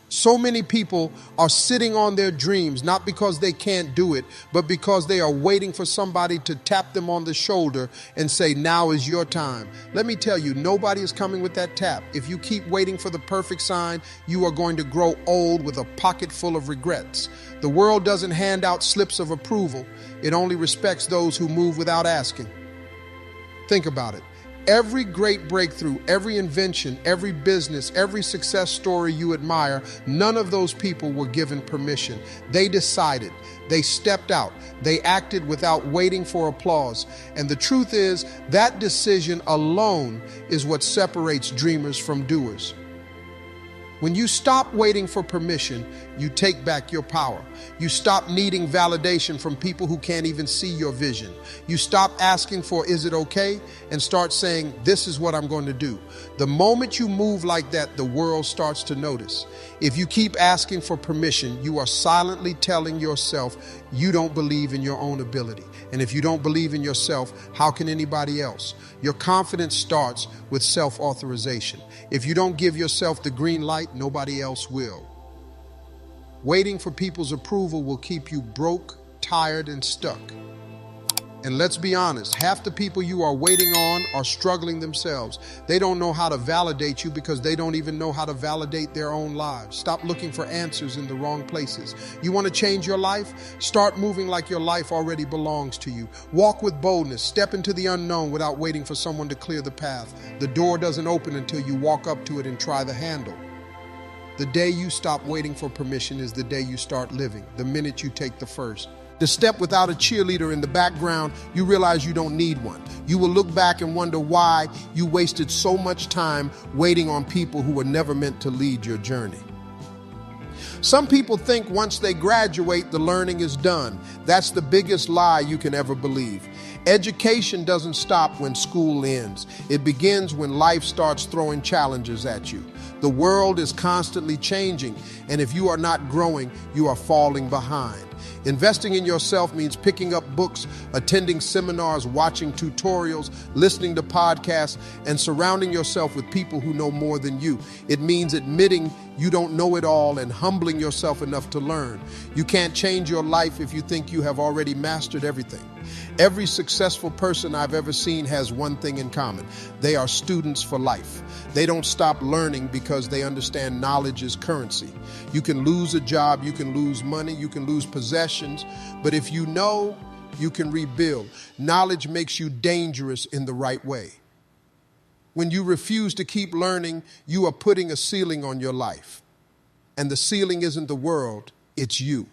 So many people are sitting on their dreams, not because they can't do it, but because they are waiting for somebody to tap them on the shoulder and say, now is your time. Let me tell you, nobody is coming with that tap. If you keep waiting for the perfect sign, you are going to grow old with a pocket full of regrets. The world doesn't hand out slips of approval. It only respects those who move without asking. Think about it. Every great breakthrough, every invention, every business, every success story you admire, none of those people were given permission. They decided, they stepped out, they acted without waiting for applause. And the truth is, that decision alone is what separates dreamers from doers. When you stop waiting for permission, you take back your power. You stop needing validation from people who can't even see your vision. You stop asking for, is it okay? And start saying, this is what I'm going to do. The moment you move like that, the world starts to notice. If you keep asking for permission, you are silently telling yourself you don't believe in your own ability. And if you don't believe in yourself, how can anybody else? Your confidence starts with self-authorization. If you don't give yourself the green light, nobody else will. Waiting for people's approval will keep you broke, tired, and stuck. And let's be honest, half the people you are waiting on are struggling themselves. They don't know how to validate you because they don't even know how to validate their own lives. Stop looking for answers in the wrong places. You want to change your life? Start moving like your life already belongs to you. Walk with boldness. Step into the unknown without waiting for someone to clear the path. The door doesn't open until you walk up to it and try the handle. The day you stop waiting for permission is the day you start living, the minute you take the first. The step without a cheerleader in the background, you realize you don't need one. You will look back and wonder why you wasted so much time waiting on people who were never meant to lead your journey. Some people think once they graduate, the learning is done. That's the biggest lie you can ever believe. Education doesn't stop when school ends. It begins when life starts throwing challenges at you. The world is constantly changing, and if you are not growing, you are falling behind. Investing in yourself means picking up books, attending seminars, watching tutorials, listening to podcasts, and surrounding yourself with people who know more than you. It means admitting you don't know it all and humbling yourself enough to learn. You can't change your life if you think you have already mastered everything. Every successful person I've ever seen has one thing in common. They are students for life. They don't stop learning because they understand knowledge is currency. You can lose a job, you can lose money, you can lose possessions, but if you know, you can rebuild. Knowledge makes you dangerous in the right way. When you refuse to keep learning, you are putting a ceiling on your life. And the ceiling isn't the world, it's you.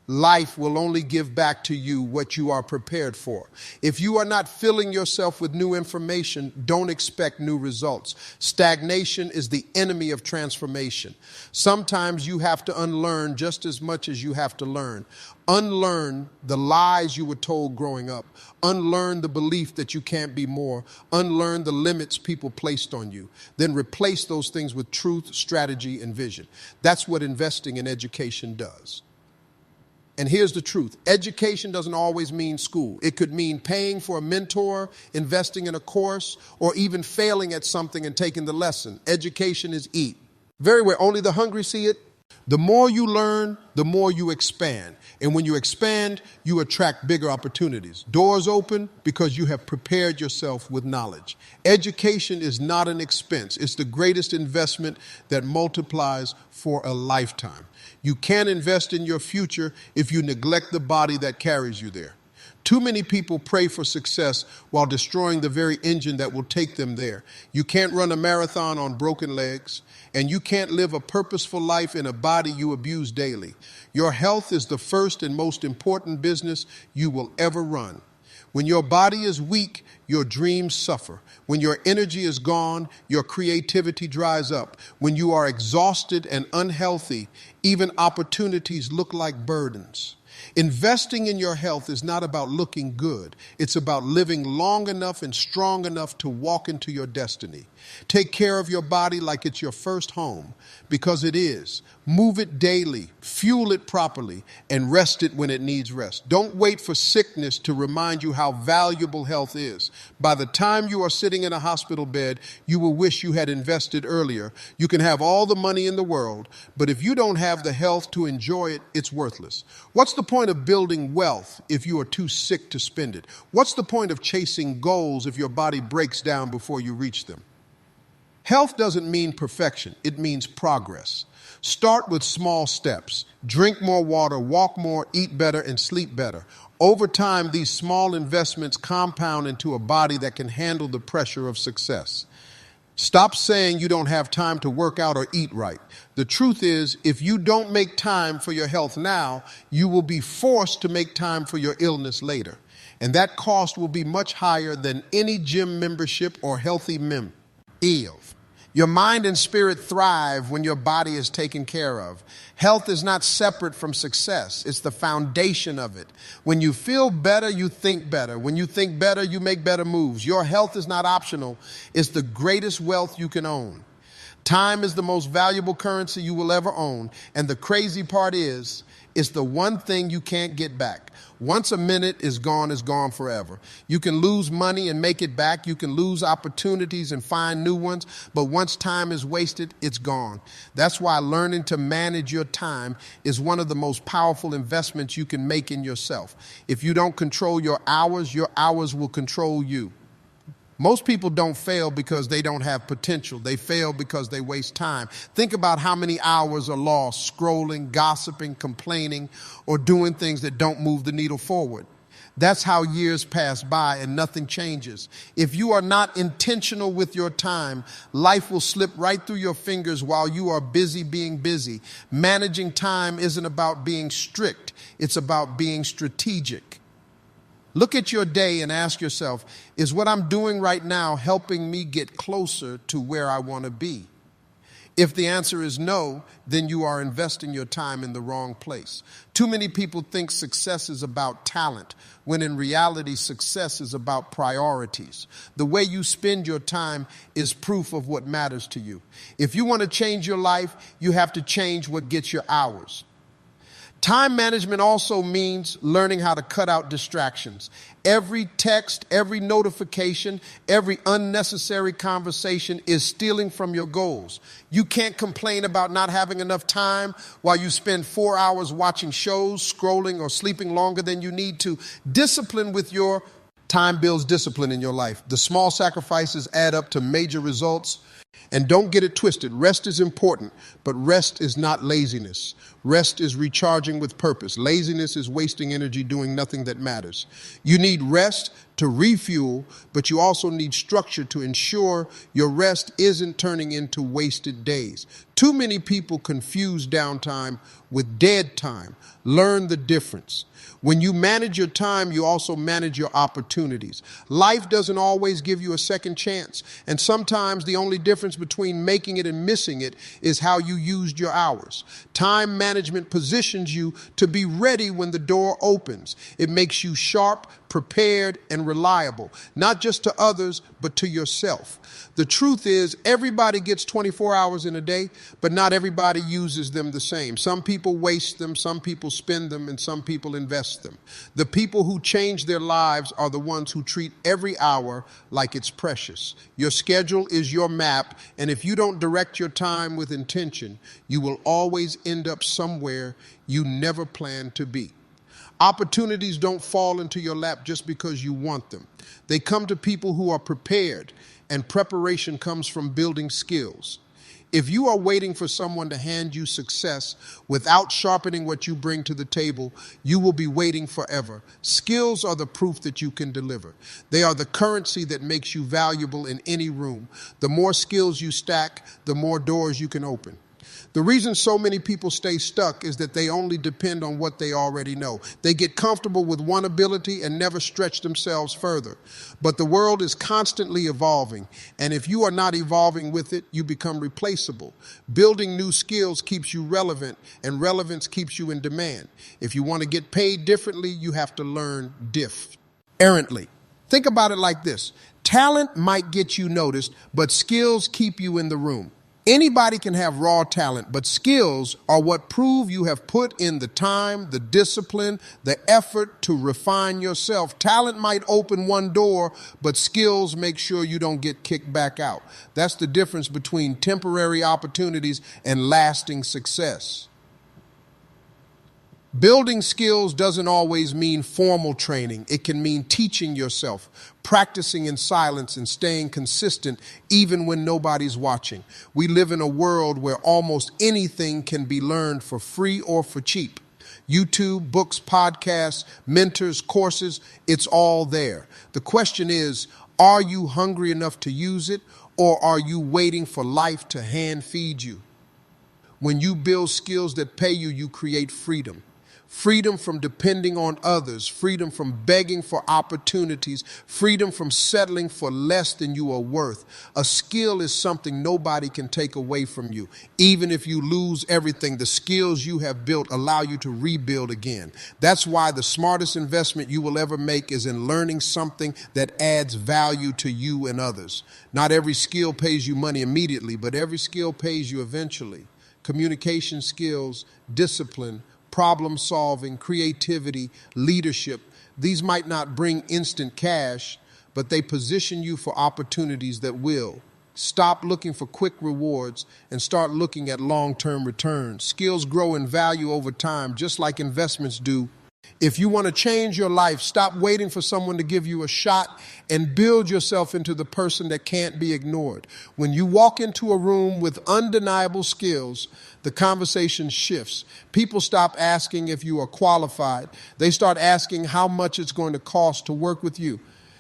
Life will only give back to you what you are prepared for. If you are not filling yourself with new information, don't expect new results. Stagnation is the enemy of transformation. Sometimes you have to unlearn just as much as you have to learn. Unlearn the lies you were told growing up. Unlearn the belief that you can't be more. Unlearn the limits people placed on you. Then replace those things with truth, strategy, and vision. That's what investing in education does. And here's the truth. Education doesn't always mean school. It could mean paying for a mentor, investing in a course, or even failing at something and taking the lesson. Education is eat. Very well, only the hungry see it. The more you learn, the more you expand. And when you expand, you attract bigger opportunities. Doors open because you have prepared yourself with knowledge. Education is not an expense. It's the greatest investment that multiplies for a lifetime. You can't invest in your future if you neglect the body that carries you there. Too many people pray for success while destroying the very engine that will take them there. You can't run a marathon on broken legs, and you can't live a purposeful life in a body you abuse daily. Your health is the first and most important business you will ever run. When your body is weak, your dreams suffer. When your energy is gone, your creativity dries up. When you are exhausted and unhealthy, even opportunities look like burdens. Investing in your health is not about looking good. It's about living long enough and strong enough to walk into your destiny. Take care of your body like it's your first home, because it is. Move it daily, fuel it properly, and rest it when it needs rest. Don't wait for sickness to remind you how valuable health is. By the time you are sitting in a hospital bed, you will wish you had invested earlier. You can have all the money in the world, but if you don't have the health to enjoy it, it's worthless. What's the point of building wealth if you are too sick to spend it? What's the point of chasing goals if your body breaks down before you reach them? Health doesn't mean perfection. It means progress. Start with small steps. Drink more water, walk more, eat better, and sleep better. Over time, these small investments compound into a body that can handle the pressure of success. Stop saying you don't have time to work out or eat right. The truth is, if you don't make time for your health now, you will be forced to make time for your illness later. And that cost will be much higher than any gym membership or healthy Your mind and spirit thrive when your body is taken care of. Health is not separate from success. It's the foundation of it. When you feel better, you think better. When you think better, you make better moves. Your health is not optional. It's the greatest wealth you can own. Time is the most valuable currency you will ever own. And the crazy part is, it's the one thing you can't get back. Once a minute is gone forever. You can lose money and make it back. You can lose opportunities and find new ones. But once time is wasted, it's gone. That's why learning to manage your time is one of the most powerful investments you can make in yourself. If you don't control your hours will control you. Most people don't fail because they don't have potential. They fail because they waste time. Think about how many hours are lost scrolling, gossiping, complaining, or doing things that don't move the needle forward. That's how years pass by and nothing changes. If you are not intentional with your time, life will slip right through your fingers while you are busy being busy. Managing time isn't about being strict. It's about being strategic. Look at your day and ask yourself, is what I'm doing right now helping me get closer to where I want to be? If the answer is no, then you are investing your time in the wrong place. Too many people think success is about talent, when in reality, success is about priorities. The way you spend your time is proof of what matters to you. If you want to change your life, you have to change what gets your hours. Time management also means learning how to cut out distractions. Every text, every notification, every unnecessary conversation is stealing from your goals. You can't complain about not having enough time while you spend 4 hours watching shows, scrolling, or sleeping longer than you need to. Discipline with your time builds discipline in your life. The small sacrifices add up to major results. And don't get it twisted. Rest is important, but rest is not laziness. Rest is recharging with purpose. Laziness is wasting energy doing nothing that matters. You need rest to refuel, but you also need structure to ensure your rest isn't turning into wasted days. Too many people confuse downtime with dead time. Learn the difference. When you manage your time, you also manage your opportunities. Life doesn't always give you a second chance. And sometimes the only difference between making it and missing it is how you used your hours. Time management positions you to be ready when the door opens. It makes you sharp, prepared, and reliable, not just to others, but to yourself. The truth is, everybody gets 24 hours in a day, but not everybody uses them the same. Some people waste them, some people spend them, and some people invest them. The people who change their lives are the ones who treat every hour like it's precious. Your schedule is your map, and if you don't direct your time with intention, you will always end up somewhere you never planned to be. Opportunities don't fall into your lap just because you want them. They come to people who are prepared, and preparation comes from building skills. If you are waiting for someone to hand you success without sharpening what you bring to the table, you will be waiting forever. Skills are the proof that you can deliver. They are the currency that makes you valuable in any room. The more skills you stack, the more doors you can open. The reason so many people stay stuck is that they only depend on what they already know. They get comfortable with one ability and never stretch themselves further. But the world is constantly evolving, and if you are not evolving with it, you become replaceable. Building new skills keeps you relevant, and relevance keeps you in demand. If you want to get paid differently, you have to learn errantly. Think about it like this. Talent might get you noticed, but skills keep you in the room. Anybody can have raw talent, but skills are what prove you have put in the time, the discipline, the effort to refine yourself. Talent might open one door, but skills make sure you don't get kicked back out. That's the difference between temporary opportunities and lasting success. Building skills doesn't always mean formal training. It can mean teaching yourself, practicing in silence, and staying consistent even when nobody's watching. We live in a world where almost anything can be learned for free or for cheap. YouTube, books, podcasts, mentors, courses, it's all there. The question is, are you hungry enough to use it, or are you waiting for life to hand feed you? When you build skills that pay you, you create freedom. Freedom from depending on others, freedom from begging for opportunities, freedom from settling for less than you are worth. A skill is something nobody can take away from you. Even if you lose everything, the skills you have built allow you to rebuild again. That's why the smartest investment you will ever make is in learning something that adds value to you and others. Not every skill pays you money immediately, but every skill pays you eventually. Communication skills, discipline, problem solving, creativity, leadership. These might not bring instant cash, but they position you for opportunities that will. Stop looking for quick rewards and start looking at long-term returns. Skills grow in value over time, just like investments do. If you want to change your life, stop waiting for someone to give you a shot and build yourself into the person that can't be ignored. When you walk into a room with undeniable skills, the conversation shifts. People stop asking if you are qualified. They start asking how much it's going to cost to work with you.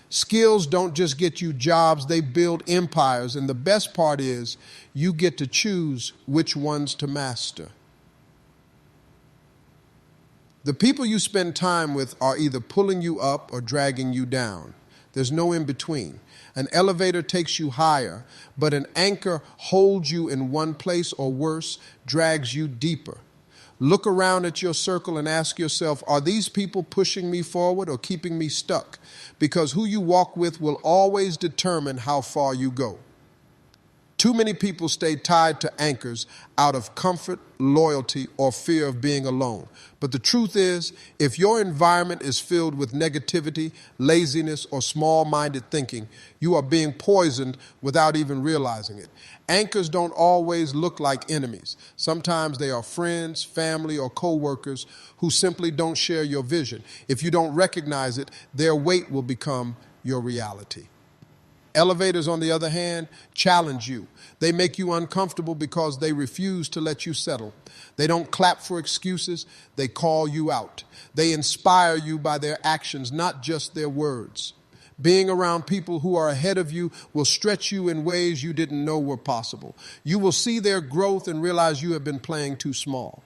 Skills don't just get you jobs, they build empires. And the best part is you get to choose which ones to master. The people you spend time with are either pulling you up or dragging you down. There's no in between. An elevator takes you higher, but an anchor holds you in one place, or worse, drags you deeper. Look around at your circle and ask yourself, are these people pushing me forward or keeping me stuck? Because who you walk with will always determine how far you go. Too many people stay tied to anchors out of comfort, loyalty, or fear of being alone. But the truth is, if your environment is filled with negativity, laziness, or small-minded thinking, you are being poisoned without even realizing it. Anchors don't always look like enemies. Sometimes they are friends, family, or co-workers who simply don't share your vision. If you don't recognize it, their weight will become your reality. Elevators, on the other hand, challenge you. They make you uncomfortable because they refuse to let you settle. They don't clap for excuses. They call you out. They inspire you by their actions, not just their words. Being around people who are ahead of you will stretch you in ways you didn't know were possible. You will see their growth and realize you have been playing too small.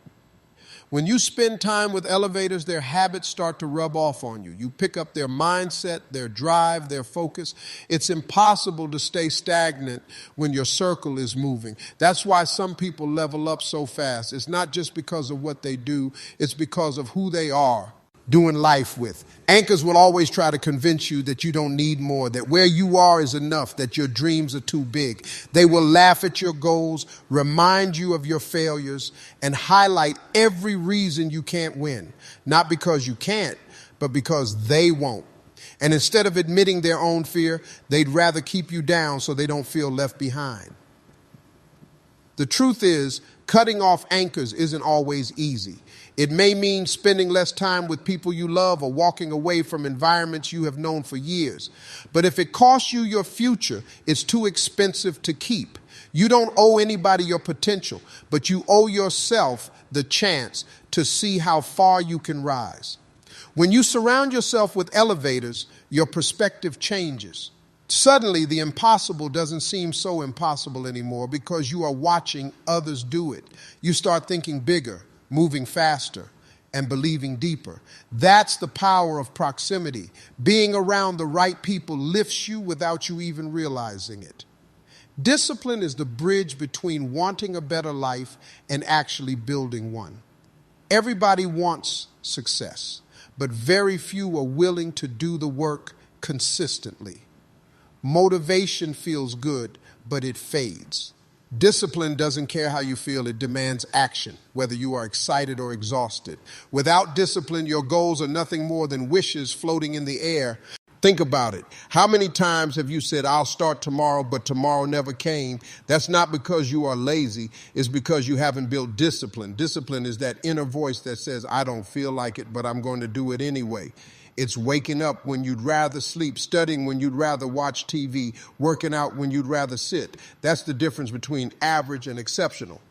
When you spend time with elevators, their habits start to rub off on you. You pick up their mindset, their drive, their focus. It's impossible to stay stagnant when your circle is moving. That's why some people level up so fast. It's not just because of what they do, it's because of who they are doing life with. Anchors will always try to convince you that you don't need more, that where you are is enough, that your dreams are too big. They will laugh at your goals, remind you of your failures, and highlight every reason you can't win. Not because you can't, but because they won't. And instead of admitting their own fear, they'd rather keep you down so they don't feel left behind. The truth is, cutting off anchors isn't always easy. It may mean spending less time with people you love or walking away from environments you have known for years. But if it costs you your future, it's too expensive to keep. You don't owe anybody your potential, but you owe yourself the chance to see how far you can rise. When you surround yourself with elevators, your perspective changes. Suddenly, the impossible doesn't seem so impossible anymore because you are watching others do it. You start thinking bigger, moving faster, and believing deeper. That's the power of proximity. Being around the right people lifts you without you even realizing it. Discipline is the bridge between wanting a better life and actually building one. Everybody wants success, but very few are willing to do the work consistently. Motivation feels good, but it fades. Discipline doesn't care how you feel. It demands action, whether you are excited or exhausted. Without discipline, your goals are nothing more than wishes floating in the air. Think about it. How many times have you said, I'll start tomorrow, but tomorrow never came? That's not because you are lazy. It's because you haven't built discipline. Discipline is that inner voice that says, I don't feel like it, but I'm going to do it anyway. It's waking up when you'd rather sleep, studying when you'd rather watch TV, working out when you'd rather sit. That's the difference between average and exceptional.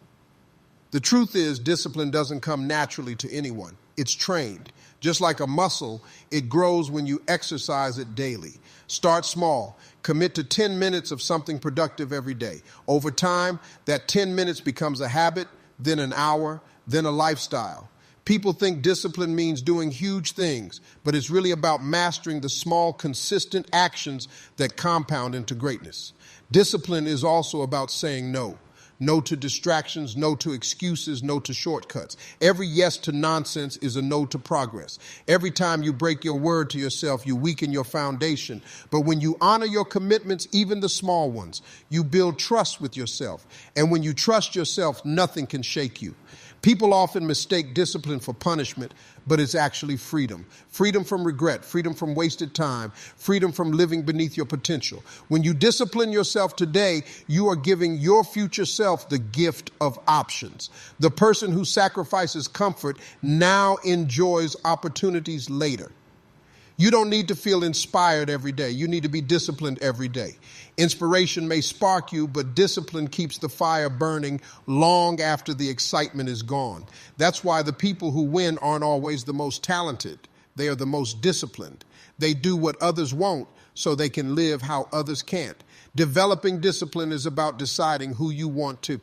The truth is, discipline doesn't come naturally to anyone. It's trained. Just like a muscle, it grows when you exercise it daily. Start small. Commit to 10 minutes of something productive every day. Over time, that 10 minutes becomes a habit, then an hour, then a lifestyle. People think discipline means doing huge things, but it's really about mastering the small, consistent actions that compound into greatness. Discipline is also about saying no. No to distractions, no to excuses, no to shortcuts. Every yes to nonsense is a no to progress. Every time you break your word to yourself, you weaken your foundation. But when you honor your commitments, even the small ones, you build trust with yourself. And when you trust yourself, nothing can shake you. People often mistake discipline for punishment, but it's actually freedom. Freedom from regret, freedom from wasted time, freedom from living beneath your potential. When you discipline yourself today, you are giving your future self the gift of options. The person who sacrifices comfort now enjoys opportunities later. You don't need to feel inspired every day. You need to be disciplined every day. Inspiration may spark you, but discipline keeps the fire burning long after the excitement is gone. That's why the people who win aren't always the most talented. They are the most disciplined. They do what others won't so they can live how others can't. Developing discipline is about deciding who you want to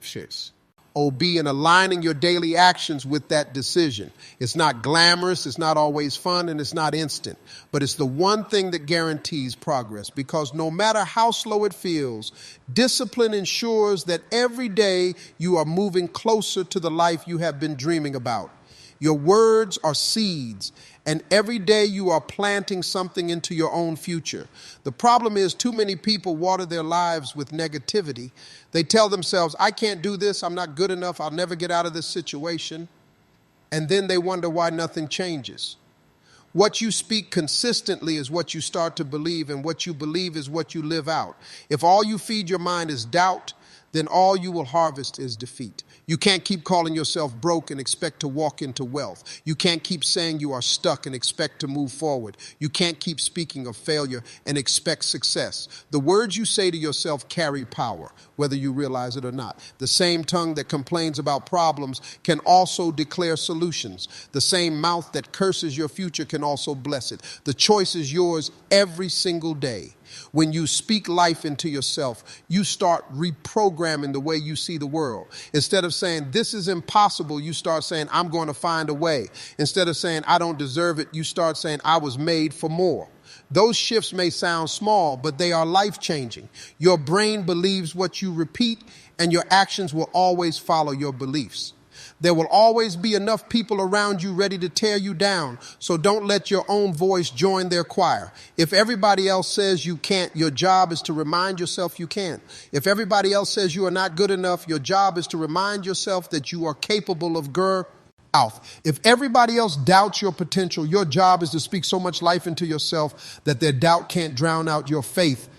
obey and aligning your daily actions with that decision. It's not glamorous, it's not always fun, and it's not instant. But it's the one thing that guarantees progress, because no matter how slow it feels, discipline ensures that every day you are moving closer to the life you have been dreaming about. Your words are seeds, and every day you are planting something into your own future. The problem is too many people water their lives with negativity. They tell themselves, I can't do this, I'm not good enough, I'll never get out of this situation. And then they wonder why nothing changes. What you speak consistently is what you start to believe, and what you believe is what you live out. If all you feed your mind is doubt, then all you will harvest is defeat. You can't keep calling yourself broke and expect to walk into wealth. You can't keep saying you are stuck and expect to move forward. You can't keep speaking of failure and expect success. The words you say to yourself carry power, whether you realize it or not. The same tongue that complains about problems can also declare solutions. The same mouth that curses your future can also bless it. The choice is yours every single day. When you speak life into yourself, you start reprogramming the way you see the world. Instead of saying, this is impossible, you start saying, I'm going to find a way. Instead of saying, I don't deserve it, you start saying, I was made for more. Those shifts may sound small, but they are life-changing. Your brain believes what you repeat, and your actions will always follow your beliefs. There will always be enough people around you ready to tear you down, so don't let your own voice join their choir. If everybody else says you can't, your job is to remind yourself you can. If everybody else says you are not good enough, your job is to remind yourself that you are capable of out. If everybody else doubts your potential, your job is to speak so much life into yourself that their doubt can't drown out your faith.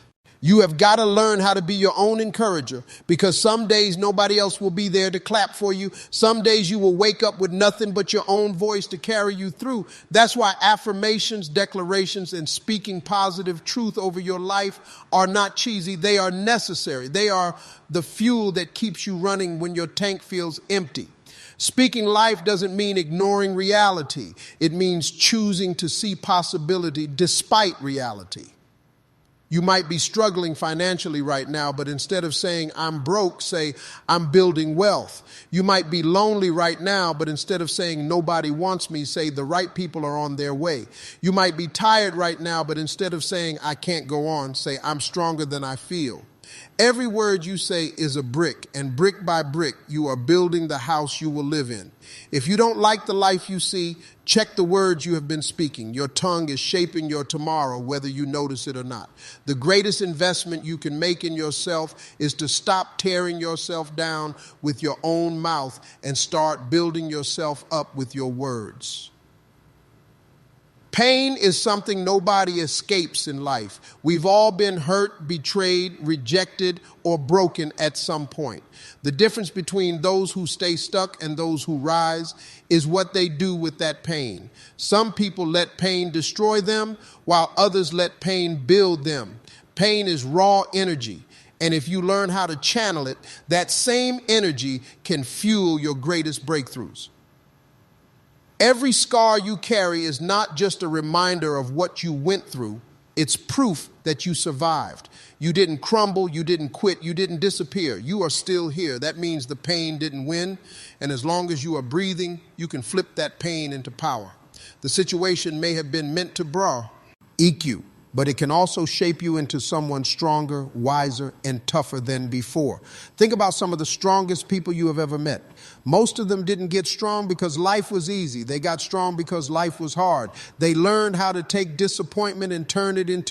You have got to learn how to be your own encourager, because some days nobody else will be there to clap for you. Some days you will wake up with nothing but your own voice to carry you through. That's why affirmations, declarations, and speaking positive truth over your life are not cheesy. They are necessary. They are the fuel that keeps you running when your tank feels empty. Speaking life doesn't mean ignoring reality. It means choosing to see possibility despite reality. You might be struggling financially right now, but instead of saying, I'm broke, say, I'm building wealth. You might be lonely right now, but instead of saying, nobody wants me, say, the right people are on their way. You might be tired right now, but instead of saying, I can't go on, say, I'm stronger than I feel. Every word you say is a brick, and brick by brick, you are building the house you will live in. If you don't like the life you see, check the words you have been speaking. Your tongue is shaping your tomorrow, whether you notice it or not. The greatest investment you can make in yourself is to stop tearing yourself down with your own mouth and start building yourself up with your words. Pain is something nobody escapes in life. We've all been hurt, betrayed, rejected, or broken at some point. The difference between those who stay stuck and those who rise is what they do with that pain. Some people let pain destroy them, while others let pain build them. Pain is raw energy. And if you learn how to channel it, that same energy can fuel your greatest breakthroughs. Every scar you carry is not just a reminder of what you went through. It's proof that you survived. You didn't crumble, you didn't quit, you didn't disappear. You are still here. That means the pain didn't win. And as long as you are breathing, you can flip that pain into power. The situation may have been meant to break you, but it can also shape you into someone stronger, wiser, and tougher than before. Think about some of the strongest people you have ever met. Most of them didn't get strong because life was easy. They got strong because life was hard. They learned how to take disappointment and turn it into